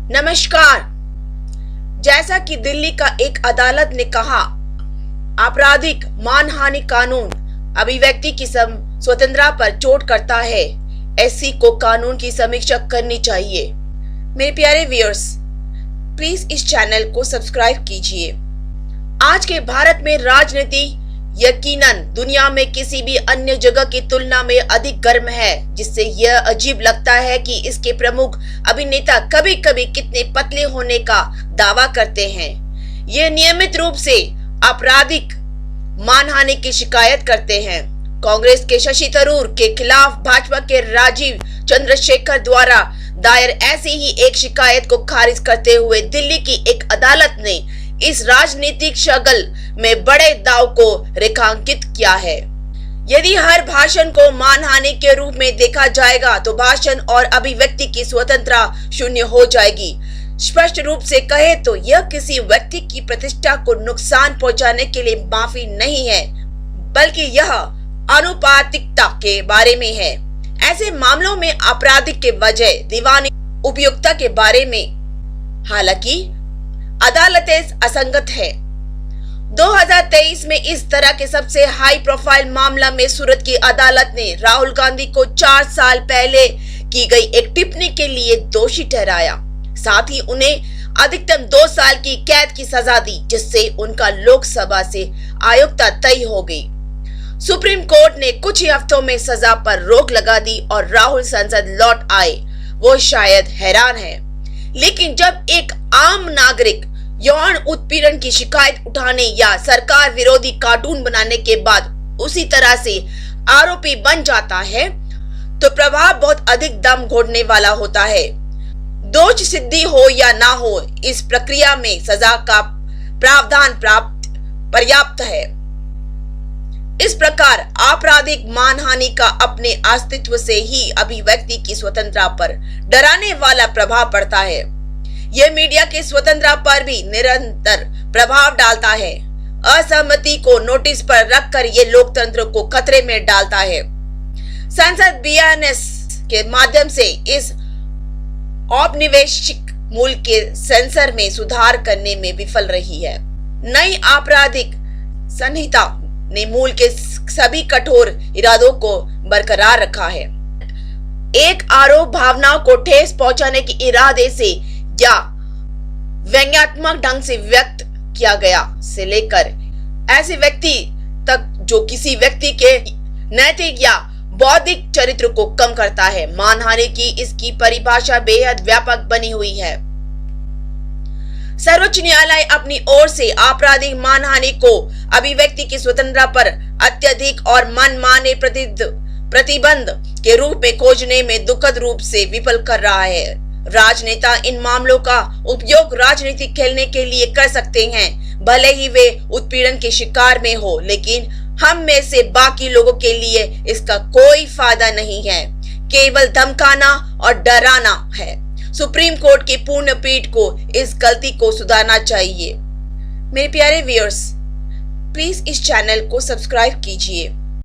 नमस्कार। जैसा कि दिल्ली का एक अदालत ने कहा, आपराधिक मानहानि कानून अभिव्यक्ति की स्वतंत्रता पर चोट करता है। ऐसी को कानून की समीक्षा करनी चाहिए। मेरे प्यारे व्यूअर्स, प्लीज इस चैनल को सब्सक्राइब कीजिए। आज के भारत में राजनीति यकीनन दुनिया में किसी भी अन्य जगह की तुलना में अधिक गर्म है, जिससे यह अजीब लगता है कि इसके प्रमुख अभिनेता कभी कभी कितने पतले होने का दावा करते हैं। ये नियमित रूप से आपराधिक मानहानि की शिकायत करते हैं। कांग्रेस के शशि थरूर के खिलाफ भाजपा के राजीव चंद्रशेखर द्वारा दायर ऐसी ही एक शिकायत को खारिज करते हुए दिल्ली की एक अदालत ने इस राजनीतिक शगल में बड़े दाव को रेखांकित किया है। यदि हर भाषण को मानहानि के रूप में देखा जाएगा तो भाषण और अभिव्यक्ति की स्वतंत्रता शून्य हो जाएगी। स्पष्ट रूप से कहे तो यह किसी व्यक्ति की प्रतिष्ठा को नुकसान पहुंचाने के लिए माफी नहीं है, बल्कि यह आनुपातिकता के बारे में है। ऐसे मामलों में आपराधिक के वजह दीवानी उपयुक्तता के बारे में हालांकि अदालतें असंगत है। 2023 में इस तरह के सबसे हाई प्रोफाइल मामला में सूरत की अदालत ने राहुल गांधी को 4 साल पहले की गई एक टिप्पणी के लिए दोषी ठहराया। साथ ही उन्हें अधिकतम 2 साल की कैद की सजा दी, जिससे उनका लोकसभा से आयुक्ता तय हो गई। सुप्रीम कोर्ट ने कुछ ही हफ्तों में सजा पर रोक लगा दी और राहुल संसद लौट आए। वो शायद हैरान है, लेकिन जब एक आम नागरिक यौन उत्पीड़न की शिकायत उठाने या सरकार विरोधी कार्टून बनाने के बाद उसी तरह से आरोपी बन जाता है, तो प्रभाव बहुत अधिक दम घोटने वाला होता है। दोष सिद्धि हो या ना हो, इस प्रक्रिया में सजा का प्रावधान पर्याप्त है। इस प्रकार आपराधिक मानहानि का अपने अस्तित्व से ही अभिव्यक्ति की स्वतंत्रता पर डराने वाला प्रभाव पड़ता है। यह मीडिया की स्वतंत्रता पर भी निरंतर प्रभाव डालता है। असहमति को नोटिस पर रखकर यह लोकतंत्र को खतरे में डालता है। संसद बीएनएस के माध्यम से इस औपनिवेशिक मूल के सेंसर में सुधार करने में विफल रही है। नई आपराधिक संहिता ने मूल के सभी कठोर इरादों को बरकरार रखा है। एक आरोप भावनाओं को ठेस पहुंचाने के इरादे से या व्यंग्यात्मक ढंग से व्यक्त किया गया से लेकर ऐसे व्यक्ति तक जो किसी व्यक्ति के नैतिक या बौद्धिक चरित्र को कम करता है। मानहानि की इसकी परिभाषा बेहद व्यापक बनी हुई है। सर्वोच्च न्यायालय अपनी ओर से आपराधिक मानहानि को अभिव्यक्ति की स्वतंत्रता पर अत्यधिक और मनमाने प्रतिबंध के रूप में खोजने में दुखद रूप से विफल कर रहा है। राजनेता इन मामलों का उपयोग राजनीति खेलने के लिए कर सकते हैं, भले ही वे उत्पीड़न के शिकार में हो, लेकिन हम में से बाकी लोगों के लिए इसका कोई फायदा नहीं है, केवल धमकाना और डराना है। सुप्रीम कोर्ट की पूर्ण पीठ को इस गलती को सुधारना चाहिए। मेरे प्यारे व्यूअर्स, प्लीज इस चैनल को सब्सक्राइब कीजिए।